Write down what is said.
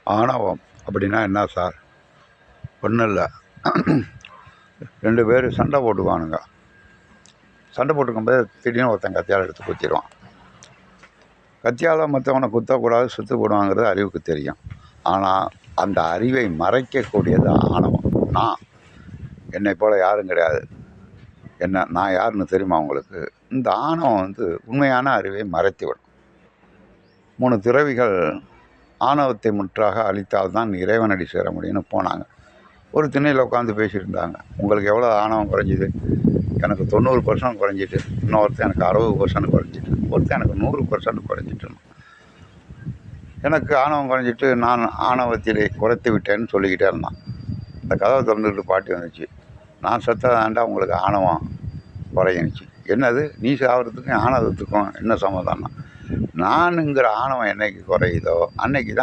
ஆணவம் அப்படின்னா என்ன சார்? ஒன்றும் இல்லை. 2 பேர் சண்டை போட்டுக்குவானுங்க. சண்டை போட்டுக்கும்போது திடீர்னு ஒருத்தன் கத்தியால் எடுத்து குத்திடுவான். கத்தியால் மற்றவனை குத்தக்கூடாது, சுற்று போடுவாங்கிறது அறிவுக்கு தெரியும். ஆனால் அந்த அறிவை மறைக்கக்கூடியது ஆணவம். என்னை போல் யாரும் கிடையாது, நான் யாருன்னு தெரியுமா உங்களுக்கு? இந்த ஆணவம் உண்மையான அறிவை மறைத்துவிடும். 3 துறவிகள் ஆணவத்தை முற்றாக அழித்தால்தான் இறைவனடி சேர முடியும்னு போனாங்க. ஒரு திண்ணையில் உட்காந்து பேசிகிட்டு இருந்தாங்க. உங்களுக்கு எவ்வளோ ஆணவம் குறைஞ்சிது? எனக்கு 90% குறைஞ்சிட்டு. இன்னொருத்தன் எனக்கு 60% குறைஞ்சிட்டு. ஒருத்தன் எனக்கு 100% குறைஞ்சிட்டு. எனக்கு ஆணவம் குறைஞ்சிட்டு நான் ஆணவத்திலே குறைத்து விட்டேன்னு சொல்லிக்கிட்டே இருந்தான். இந்த கதவை திறந்துக்கிட்டு பாட்டி வந்துச்சு. நான் செத்தாதாண்டா உங்களுக்கு ஆணவம் குறைஞ்சிச்சு. என்னது? நீ சாகிறதுக்கும் ஆணவத்துக்கும் என்ன சம்மதம்னா, நானுங்கிற ஆணவம் என்னைக்கு குறையுதோ அன்னைக்கு தான்